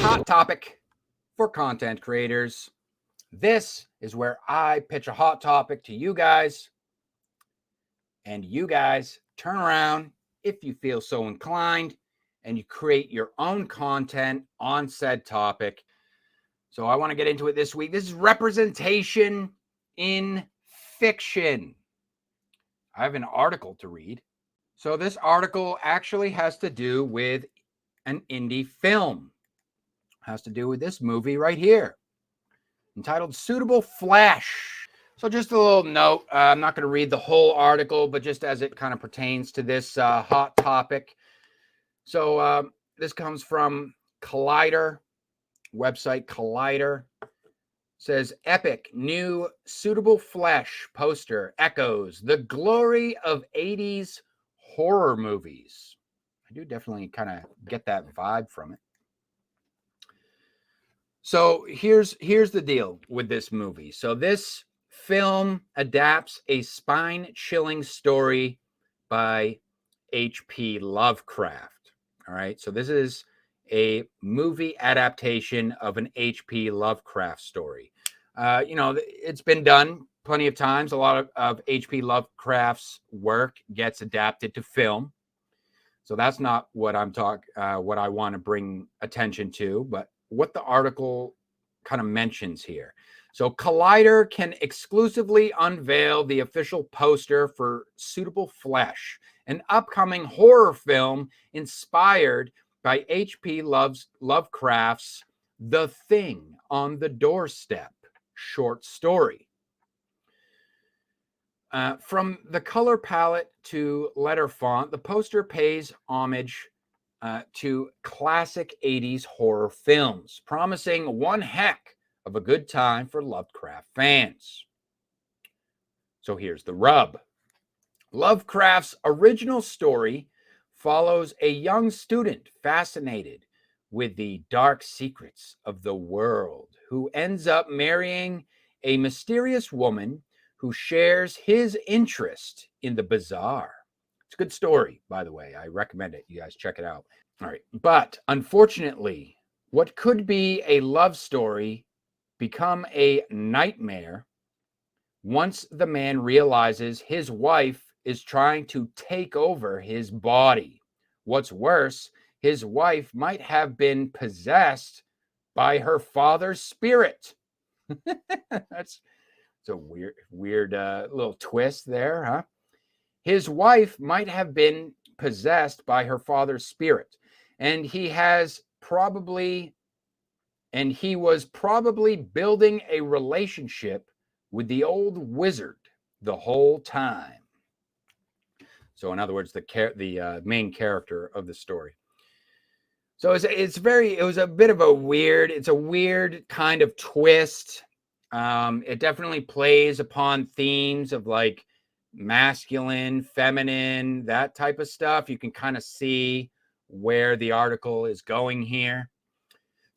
hot topic for content creators. This is where I pitch a hot topic to you guys, and you guys turn around if you feel so inclined, and you create your own content on said topic. So I want to get into it this week. This is representation in fiction. I have an article to read. So this article actually has to do with an indie film. It has to do with this movie right here, entitled Suitable Flesh. So just a little note, I'm not going to read the whole article, but just as it kind of pertains to this hot topic. So this comes from Collider, website Collider. Says, epic new Suitable Flesh poster echoes the glory of 80s horror movies. I do definitely kind of get that vibe from it. So here's the deal with this movie. So this film adapts a spine-chilling story by H.P. Lovecraft. All right, so this is a movie adaptation of an H.P. Lovecraft story. It's been done plenty of times. A lot of H.P. Lovecraft's work gets adapted to film. So that's not what what I want to bring attention to, but what the article kind of mentions here. So Collider can exclusively unveil the official poster for Suitable Flesh, an upcoming horror film inspired by H.P. Lovecraft's The Thing on the Doorstep short story. From the color palette to letter font, the poster pays homage to classic 80s horror films, promising one heck of a good time for Lovecraft fans. So here's the rub. Lovecraft's original story follows a young student fascinated with the dark secrets of the world who ends up marrying a mysterious woman who shares his interest in the bizarre. It's a good story, by the way. I recommend it. You guys check it out. All right. But unfortunately, what could be a love story become a nightmare once the man realizes his wife is trying to take over his body. What's worse, his wife might have been possessed by her father's spirit. That's a weird little twist there, huh? His wife might have been possessed by her father's spirit, and he was probably building a relationship with the old wizard the whole time. So, in other words, the main character of the story. So it was a bit of a weird kind of twist. It definitely plays upon themes of like masculine, feminine, that type of stuff. You can kind of see where the article is going here.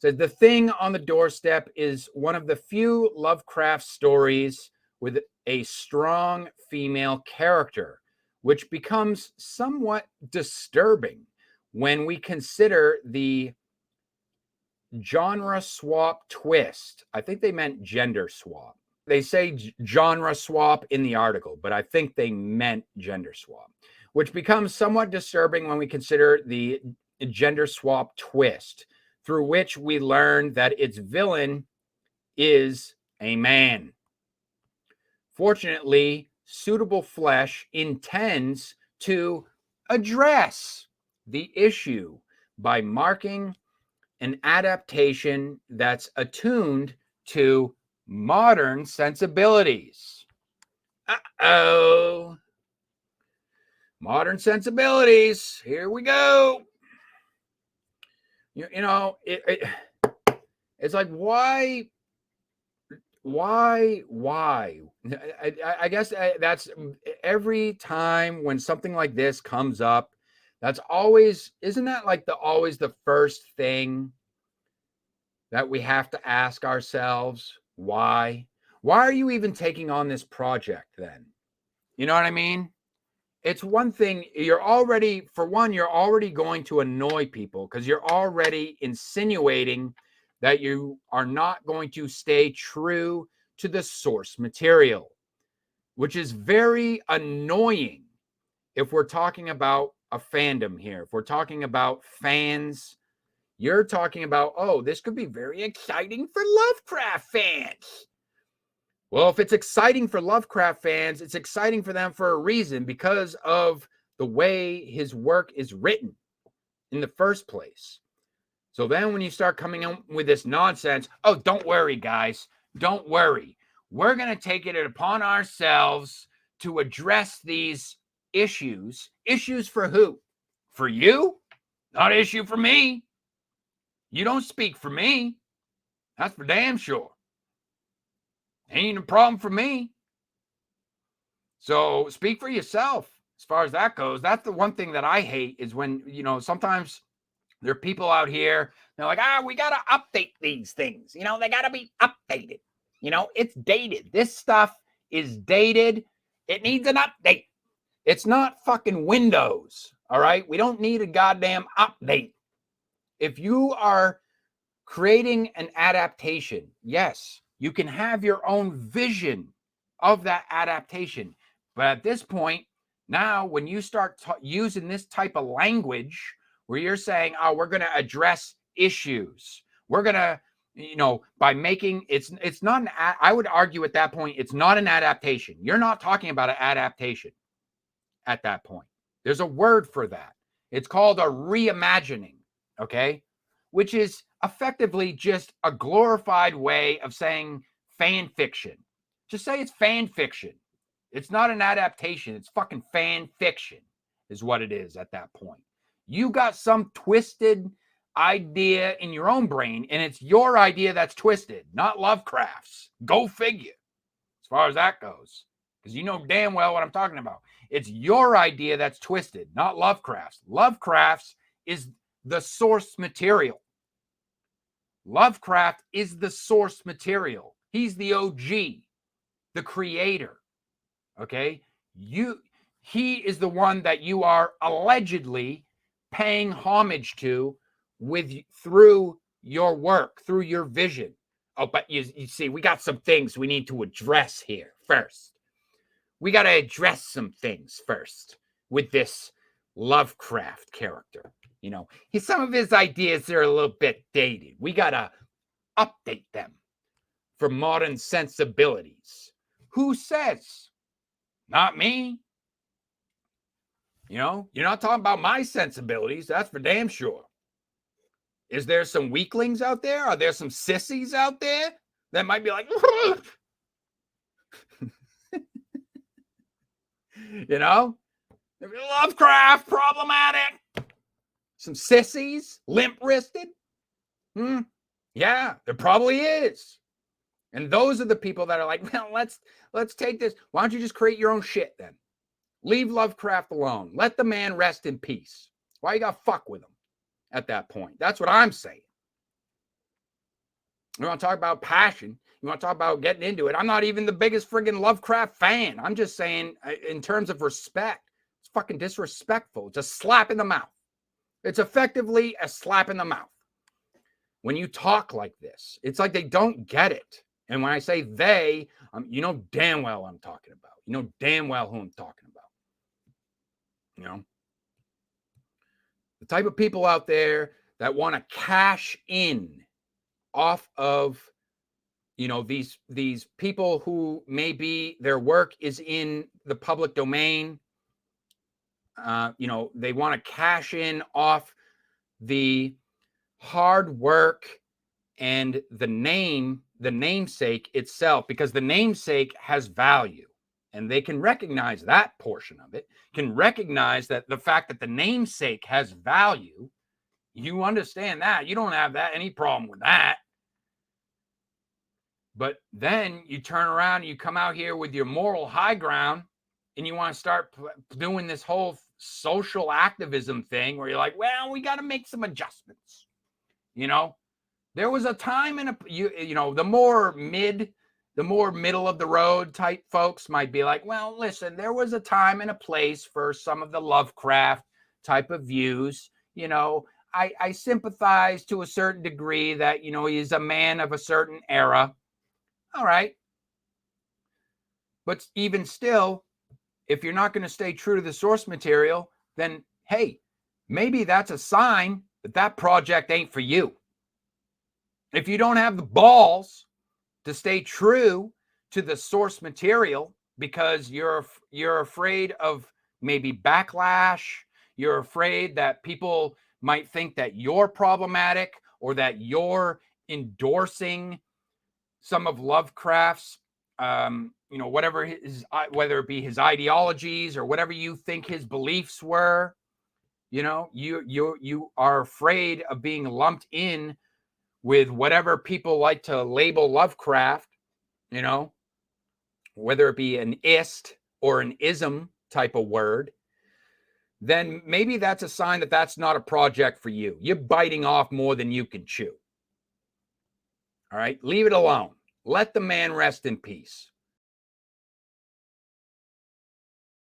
So The Thing on the Doorstep is one of the few Lovecraft stories with a strong female character, which becomes somewhat disturbing when we consider the genre swap twist. I think they meant gender swap. They say genre swap in the article, but I think they meant gender swap, which becomes somewhat disturbing when we consider the gender swap twist, through which we learn that its villain is a man. Fortunately, Suitable Flesh intends to address the issue by marking an adaptation that's attuned to modern sensibilities. Uh-oh. Modern sensibilities. Here we go. It's like, why? I guess that's every time when something like this comes up, isn't that always the first thing that we have to ask ourselves? Why are you even taking on this project then? You know what I mean? it's one thing, you're already going to annoy people because you're already insinuating that you are not going to stay true to the source material, which is very annoying if we're talking about a fandom here. If we're talking about fans, you're talking about, oh, this could be very exciting for Lovecraft fans. Well, if it's exciting for Lovecraft fans, it's exciting for them for a reason, because of the way his work is written in the first place. So then when you start coming up with this nonsense, oh, don't worry, guys, don't worry. We're going to take it upon ourselves to address these issues. Issues for who? For you? Not an issue for me. You don't speak for me. That's for damn sure. Ain't a problem for me. So speak for yourself as far as that goes. That's the one thing that I hate, is when, sometimes there are people out here, they're like, we got to update these things. They got to be updated. It's dated. This stuff is dated. It needs an update. It's not fucking Windows. All right. We don't need a goddamn update. If you are creating an adaptation, yes, you can have your own vision of that adaptation. But at this point, now when you start using this type of language where you're saying, oh, we're going to address issues, we're going to, by making it's not I would argue at that point, it's not an adaptation. You're not talking about an adaptation at that point. There's a word for that. It's called a reimagining, okay? Which is effectively just a glorified way of saying fan fiction. Just say it's fan fiction. It's not an adaptation. It's fucking fan fiction is what it is at that point. You got some twisted idea in your own brain, and it's your idea that's twisted, not Lovecraft's. Go figure, as far as that goes. Because you know damn well what I'm talking about. It's your idea that's twisted, not Lovecraft's. Lovecraft's is the source material. Lovecraft is the source material. He's the OG, the creator. Okay? He is the one that you are allegedly paying homage to through your work, through your vision. Oh, but you see, we got some things we need to address here first. We got to address some things first with this Lovecraft character. Some of his ideas are a little bit dated. We got to update them for modern sensibilities. Who says? Not me. You're not talking about my sensibilities. That's for damn sure. Is there some weaklings out there? Are there some sissies out there that might be like, Lovecraft, problematic. Some sissies, limp-wristed? Yeah, there probably is. And those are the people that are like, well, let's take this. Why don't you just create your own shit then? Leave Lovecraft alone. Let the man rest in peace. Why you got to fuck with him at that point? That's what I'm saying. You want to talk about passion? You want to talk about getting into it? I'm not even the biggest friggin' Lovecraft fan. I'm just saying, in terms of respect, it's fucking disrespectful. It's a slap in the mouth. It's effectively a slap in the mouth. When you talk like this, it's like they don't get it. And when I say they, you know damn well I'm talking about. You know damn well who I'm talking about. The type of people out there that want to cash in off of, these people who maybe their work is in the public domain. They want to cash in off the hard work and the namesake itself, because the namesake has value, and they can recognize that portion of it, can recognize that the fact that the namesake has value. You understand that. You don't have any problem with that. But then you turn around and you come out here with your moral high ground, and you want to start doing this whole social activism thing where you're like, well, we got to make some adjustments. There was a time the The more middle of the road type folks might be like, well, listen, there was a time and a place for some of the Lovecraft type of views. I sympathize to a certain degree that, he's a man of a certain era. All right. But even still, if you're not going to stay true to the source material, then, hey, maybe that's a sign that that project ain't for you. If you don't have the balls to stay true to the source material because you're afraid of maybe backlash, you're afraid that people might think that you're problematic or that you're endorsing some of Lovecraft's whatever whether it be his ideologies or whatever you think his beliefs were, you are afraid of being lumped in with whatever people like to label Lovecraft, whether it be an ist or an ism type of word, then maybe that's a sign that that's not a project for you. You're biting off more than you can chew. All right, leave it alone. Let the man rest in peace.